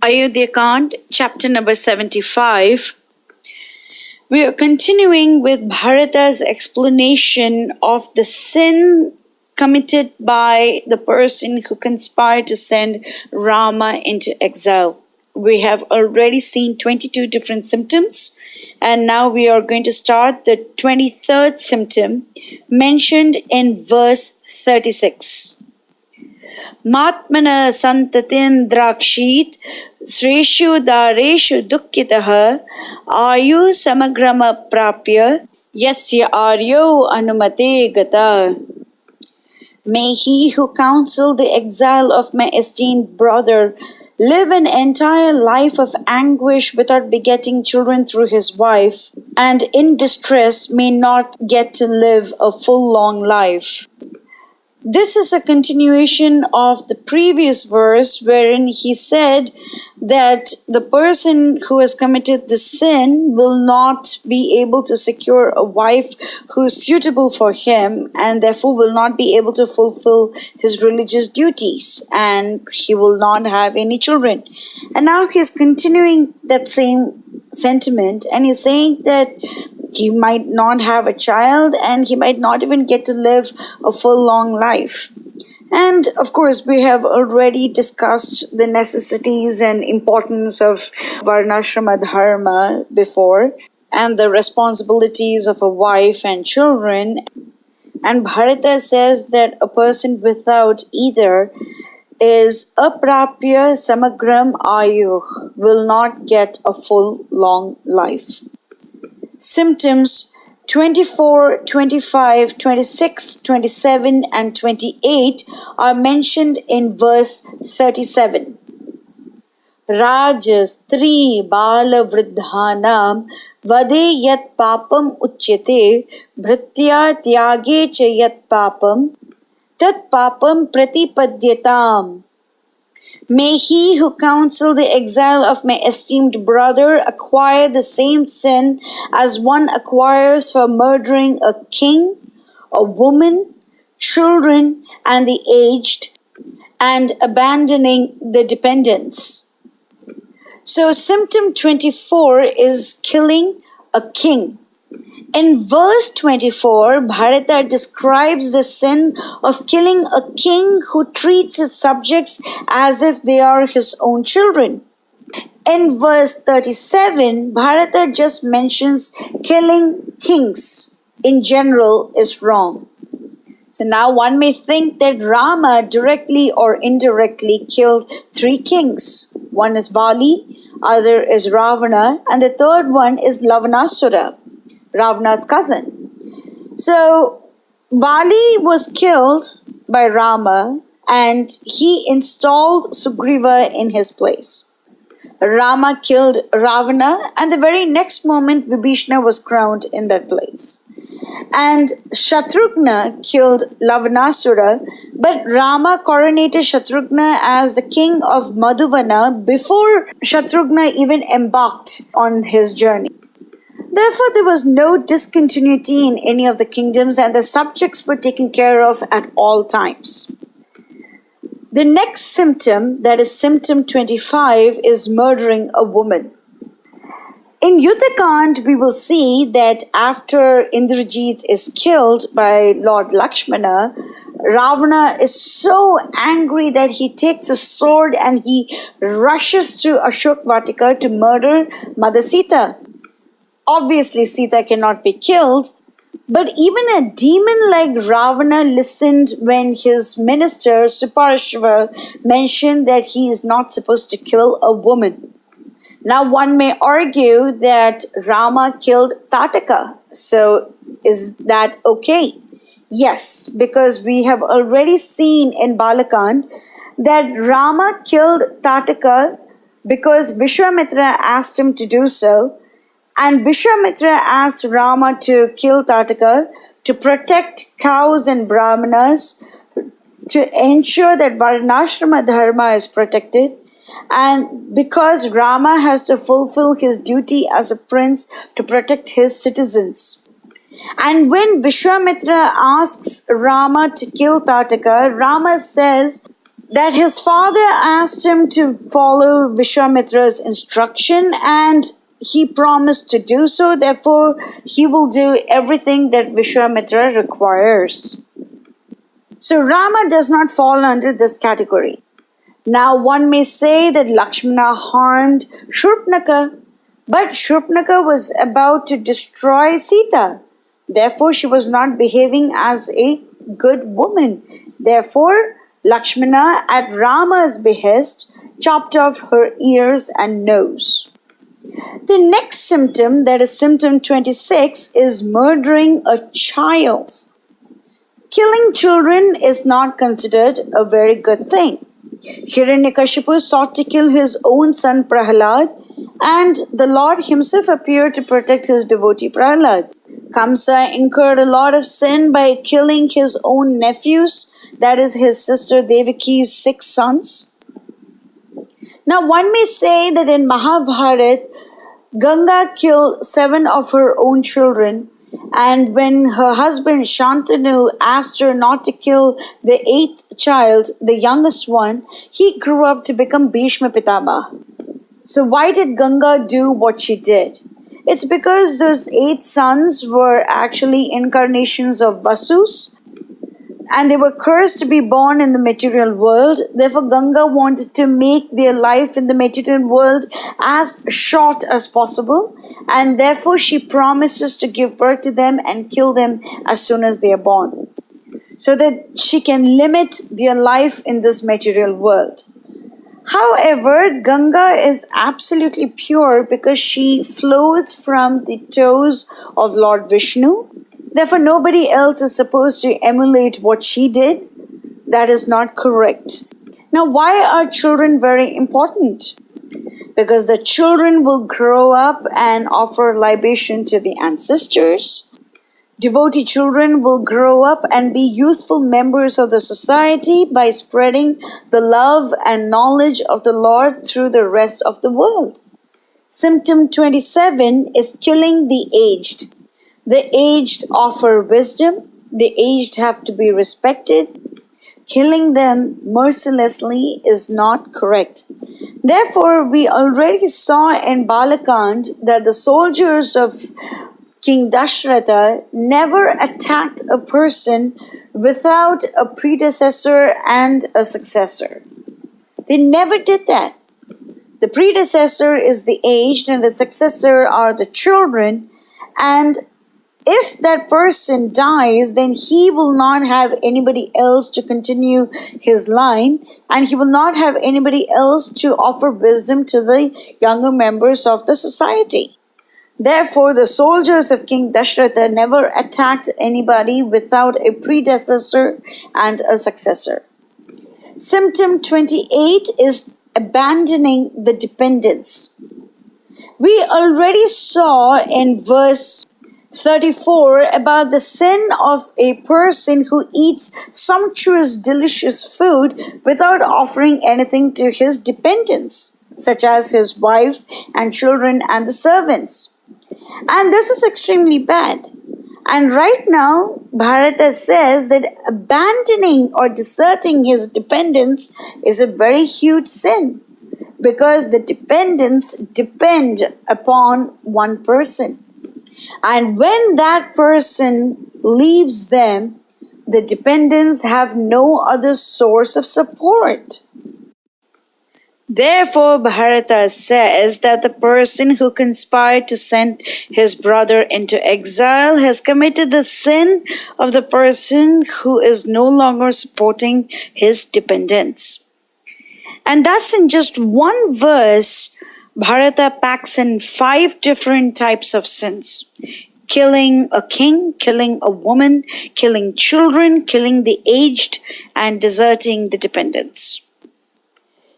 Ayodhya Kand, chapter number 75. We are continuing with Bharata's explanation of the sin committed by the person who conspired to send Rama into exile. We have already seen 22 different symptoms, and now we are going to start the 23rd symptom mentioned in verse 36. Matmana santatim drakshit sreshu dareshu dukkitah ayu samagrama prapya yasya aryo anumate gata. May he who counseled the exile of my esteemed brother live an entire life of anguish without begetting children through his wife, and in distress may not get to live a full long life. This is a continuation of the previous verse wherein he said that the person who has committed the sin will not be able to secure a wife who is suitable for him and therefore will not be able to fulfill his religious duties and he will not have any children. And now he's continuing that same sentiment and he's saying that he might not have a child and he might not even get to live a full long life. And of course, we have already discussed the necessities and importance of Varnashrama Dharma before and the responsibilities of a wife and children. And Bharata says that a person without either is aprapya samagram ayuh, will not get a full long life. Symptoms 24, 25, 26, 27 and 28 are mentioned in verse 37. Raja stri bala vruddhanam vade yat papam uchyate bhritya tyage cha yat papam tat papam pratipadyatam. May he who counseled the exile of my esteemed brother acquire the same sin as one acquires for murdering a king, a woman, children, and the aged, and abandoning the dependents. So symptom 24 is killing a king. In verse 24, Bharata describes the sin of killing a king who treats his subjects as if they are his own children. In verse 37, Bharata just mentions killing kings in general is wrong. So now one may think that Rama directly or indirectly killed three kings. One is Vali, other is Ravana, and the third one is Lavanasura, Ravana's cousin. So Vali was killed by Rama and he installed Sugriva in his place. Rama killed Ravana and the very next moment Vibhishana was crowned in that place. And Shatrughna killed Lavanasura, but Rama coronated Shatrughna as the king of Madhuvana before Shatrughna even embarked on his journey. Therefore, there was no discontinuity in any of the kingdoms and the subjects were taken care of at all times. The next symptom, that is symptom 25, is murdering a woman. In Yuddhakand, we will see that after Indrajit is killed by Lord Lakshmana, Ravana is so angry that he takes a sword and he rushes to Ashok Vatika to murder Mother Sita. Obviously, Sita cannot be killed, but even a demon like Ravana listened when his minister Suparshva mentioned that he is not supposed to kill a woman. Now one may argue that Rama killed Tataka. So is that okay? Yes, because we have already seen in Balakand that Rama killed Tataka because Vishwamitra asked him to do so. And Vishwamitra asked Rama to kill Tataka to protect cows and brahmanas, to ensure that Varnashrama Dharma is protected, and because Rama has to fulfill his duty as a prince to protect his citizens. And when Vishwamitra asks Rama to kill Tataka, Rama says that his father asked him to follow Vishwamitra's instruction and he promised to do so. Therefore, he will do everything that Vishwamitra requires. So Rama does not fall under this category. Now one may say that Lakshmana harmed Shurpanakha, but Shurpanakha was about to destroy Sita. Therefore, she was not behaving as a good woman. Therefore, Lakshmana, at Rama's behest, chopped off her ears and nose. The next symptom, that is symptom 26, is murdering a child. Killing children is not considered a very good thing. Hiranyakashipu sought to kill his own son Prahlad, and the Lord himself appeared to protect his devotee Prahlad. Kamsa incurred a lot of sin by killing his own nephews, that is his sister Devaki's 6 sons. Now one may say that in Mahabharata, Ganga killed 7 of her own children, and when her husband Shantanu asked her not to kill the 8th child, the youngest one, he grew up to become Bhishma Pitama. So why did Ganga do what she did? It's because those 8 sons were actually incarnations of Vasus, and they were cursed to be born in the material world. Therefore, Ganga wanted to make their life in the material world as short as possible, and therefore she promises to give birth to them and kill them as soon as they are born, so that she can limit their life in this material world. However, Ganga is absolutely pure because she flows from the toes of Lord Vishnu. Therefore, nobody else is supposed to emulate what she did. That is not correct. Now, why are children very important? Because the children will grow up and offer libation to the ancestors. Devotee children will grow up and be useful members of the society by spreading the love and knowledge of the Lord through the rest of the world. Symptom 27 is killing the aged. The aged offer wisdom. The aged have to be respected. Killing them mercilessly is not correct. Therefore, we already saw in Balakand that the soldiers of King Dashratha never attacked a person without a predecessor and a successor. They never did that. The predecessor is the aged and the successor are the children, and if that person dies, then he will not have anybody else to continue his line, and he will not have anybody else to offer wisdom to the younger members of the society. Therefore, the soldiers of King Dashratha never attacked anybody without a predecessor and a successor. Symptom 28 is abandoning the dependents. We already saw in verse 34 about the sin of a person who eats sumptuous, delicious food without offering anything to his dependents, such as his wife and children and the servants. And this is extremely bad. And right now, Bharata says that abandoning or deserting his dependents is a very huge sin, because the dependents depend upon one person. And when that person leaves them, the dependents have no other source of support. Therefore, Bharata says that the person who conspired to send his brother into exile has committed the sin of the person who is no longer supporting his dependents. And that's in just one verse. Bharata packs in 5 different types of sins: killing a king, killing a woman, killing children, killing the aged, and deserting the dependents.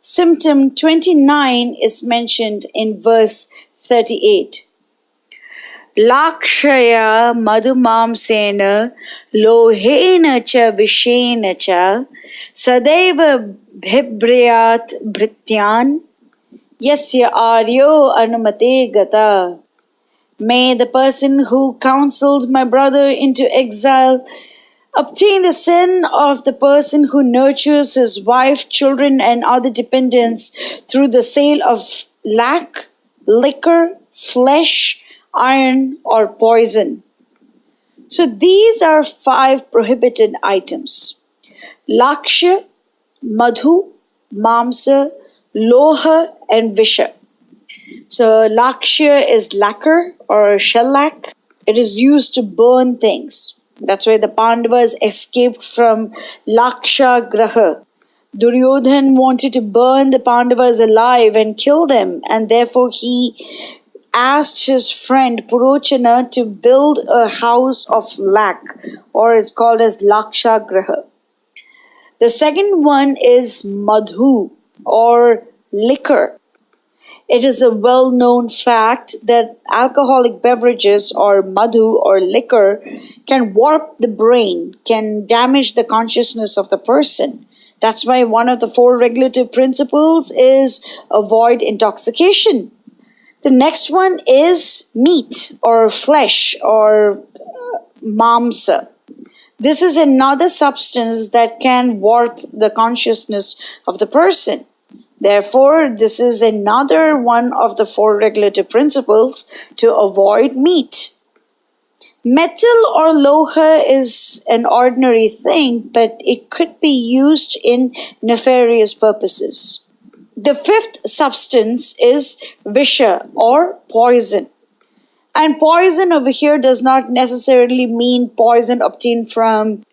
Symptom 29 is mentioned in verse 38. Lakshaya madhumamsena lohena cha vishena cha sadaiva bhibriyat bhrityan yasya aryo anumate gata. May the person who counseled my brother into exile obtain the sin of the person who nurtures his wife, children, and other dependents through the sale of lac, liquor, flesh, iron, or poison. So these are 5 prohibited items: lakshya, madhu, mamsa, loha, and visha. So lakshya is lacquer or shellac. It is used to burn things. That's why the Pandavas escaped from Laksha Graha. Duryodhan wanted to burn the Pandavas alive and kill them, and therefore he asked his friend Purochana to build a house of lac, or it's called as Laksha Graha. The second one is madhu or liquor. It is a well-known fact that alcoholic beverages or madhu or liquor can warp the brain, can damage the consciousness of the person. That's why one of the 4 regulative principles is avoid intoxication. The next one is meat or flesh or mamsa. This is another substance that can warp the consciousness of the person. Therefore, this is another one of the 4 regulative principles to avoid meat. Metal or loha is an ordinary thing, but it could be used in nefarious purposes. The 5th substance is visha or poison. And poison over here does not necessarily mean poison obtained from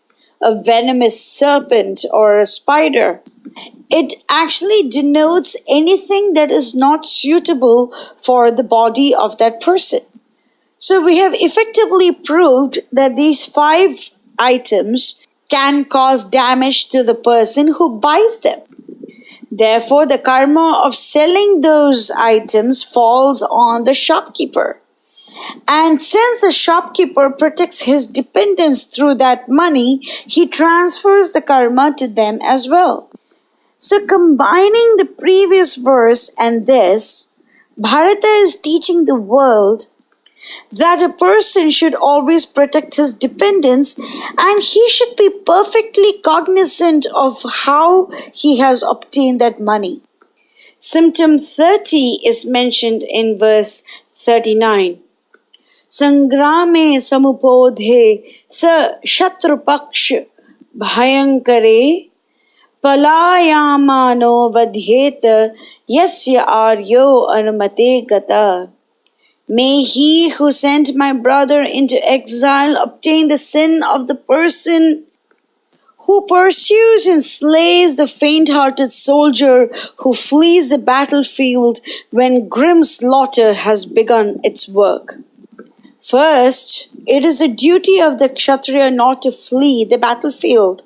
a venomous serpent or a spider. It actually denotes anything that is not suitable for the body of that person. So we have effectively proved that these 5 items can cause damage to the person who buys them. Therefore, the karma of selling those items falls on the shopkeeper. And since the shopkeeper protects his dependents through that money, he transfers the karma to them as well. So combining the previous verse and this, Bharata is teaching the world that a person should always protect his dependents and he should be perfectly cognizant of how he has obtained that money. Symptom 30 is mentioned in verse 39. Sangrame samupodhe sa shatrupaksh bhayankare palayamano vadhyeta yasya aryo anumate gata. May he who sent my brother into exile obtain the sin of the person who pursues and slays the faint-hearted soldier who flees the battlefield when grim slaughter has begun its work. First, it is the duty of the Kshatriya not to flee the battlefield.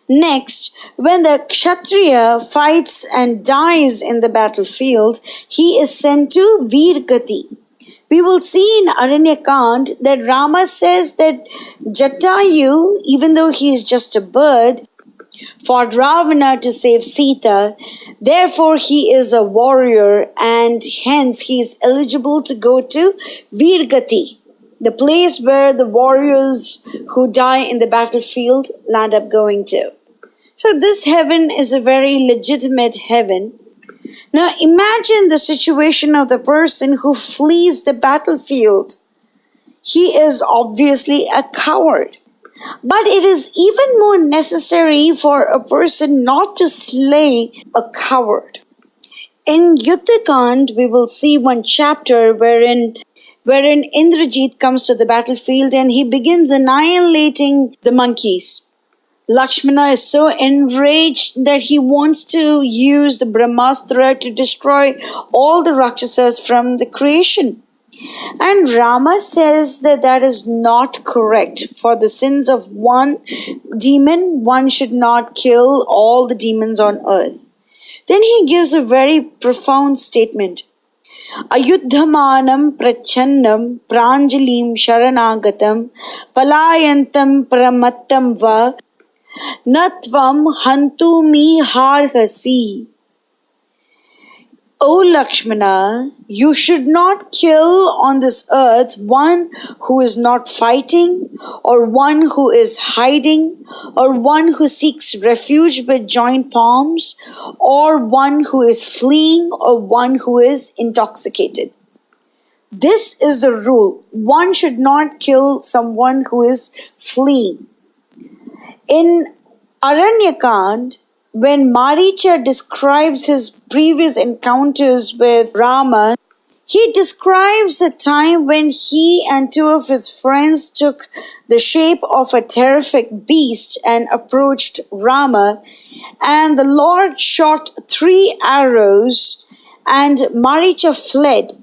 Next, when the Kshatriya fights and dies in the battlefield, he is sent to Veergati. We will see in Aranyakand that Rama says that Jatayu, even though he is just a bird, fought Ravana to save Sita. Therefore, he is a warrior and hence he is eligible to go to Veergati, the place where the warriors who die in the battlefield land up going to. So this heaven is a very legitimate heaven. Now imagine the situation of the person who flees the battlefield. He is obviously a coward. But it is even more necessary for a person not to slay a coward. In Yuddhakand, we will see one chapter wherein Indrajit comes to the battlefield and he begins annihilating the monkeys. Lakshmana is so enraged that he wants to use the Brahmastra to destroy all the Rakshasas from the creation. And Rama says that that is not correct. For the sins of one demon, one should not kill all the demons on earth. Then he gives a very profound statement. Ayuddhamanam prachannam pranjalim sharanagatam palayantam pramattam va natvam hantumi harhasi. O Lakshmana, you should not kill on this earth one who is not fighting, or one who is hiding, or one who seeks refuge with joint palms, or one who is fleeing, or one who is intoxicated. This is the rule. One should not kill someone who is fleeing. In Aranyakand, when Maricha describes his previous encounters with Rama, he describes a time when he and two of his friends took the shape of a terrific beast and approached Rama, and the Lord shot 3 arrows and Maricha fled.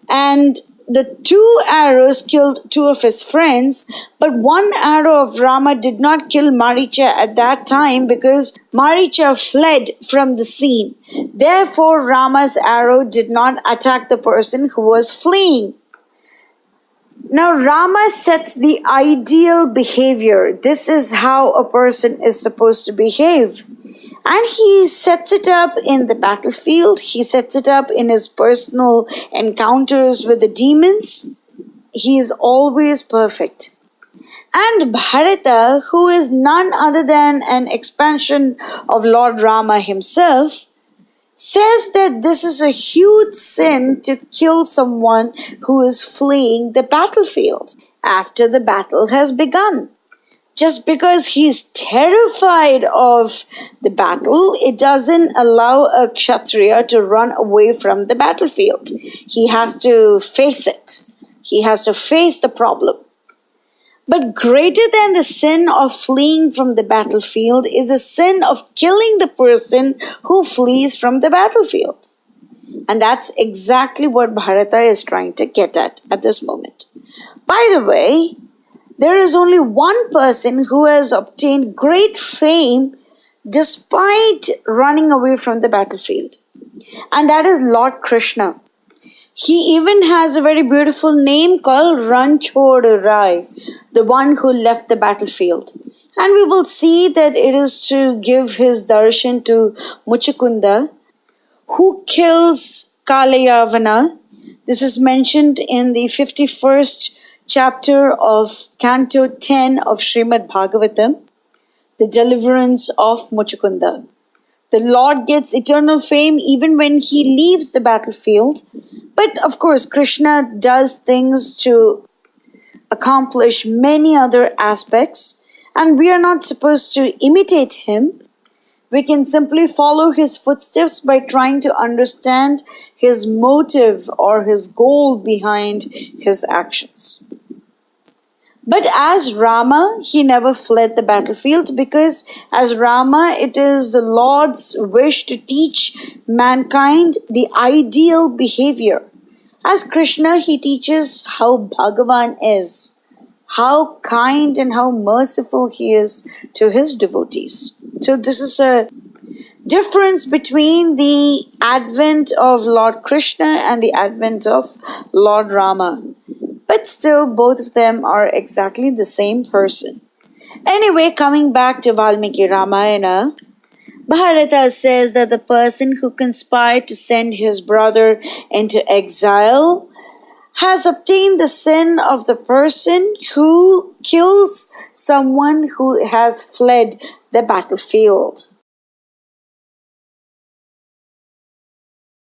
And the 2 arrows killed 2 of his friends, but 1 arrow of Rama did not kill Maricha at that time because Maricha fled from the scene. Therefore, Rama's arrow did not attack the person who was fleeing. Now, Rama sets the ideal behavior. This is how a person is supposed to behave. And he sets it up in the battlefield. He sets it up in his personal encounters with the demons. He is always perfect. And Bharata, who is none other than an expansion of Lord Rama himself, says that this is a huge sin to kill someone who is fleeing the battlefield after the battle has begun. Just because he's terrified of the battle, it doesn't allow a Kshatriya to run away from the battlefield. He has to face it. He has to face the problem. But greater than the sin of fleeing from the battlefield is the sin of killing the person who flees from the battlefield. And that's exactly what Bharata is trying to get at this moment. By the way, there is only one person who has obtained great fame despite running away from the battlefield. And that is Lord Krishna. He even has a very beautiful name called Ranchod Rai, the one who left the battlefield. And we will see that it is to give his darshan to Muchukunda, who kills Kalayavana. This is mentioned in the 51st chapter of Canto 10 of Srimad Bhagavatam, the deliverance of Muchukunda. The Lord gets eternal fame even when he leaves the battlefield. But of course, Krishna does things to accomplish many other aspects, and we are not supposed to imitate him. We can simply follow his footsteps by trying to understand his motive or his goal behind his actions. But as Rama, he never fled the battlefield because as Rama, it is the Lord's wish to teach mankind the ideal behavior. As Krishna, he teaches how Bhagavan is, how kind and how merciful he is to his devotees. So this is a difference between the advent of Lord Krishna and the advent of Lord Rama. But still, both of them are exactly the same person. Anyway, coming back to Valmiki Ramayana, Bharata says that the person who conspired to send his brother into exile has obtained the sin of the person who kills someone who has fled the battlefield.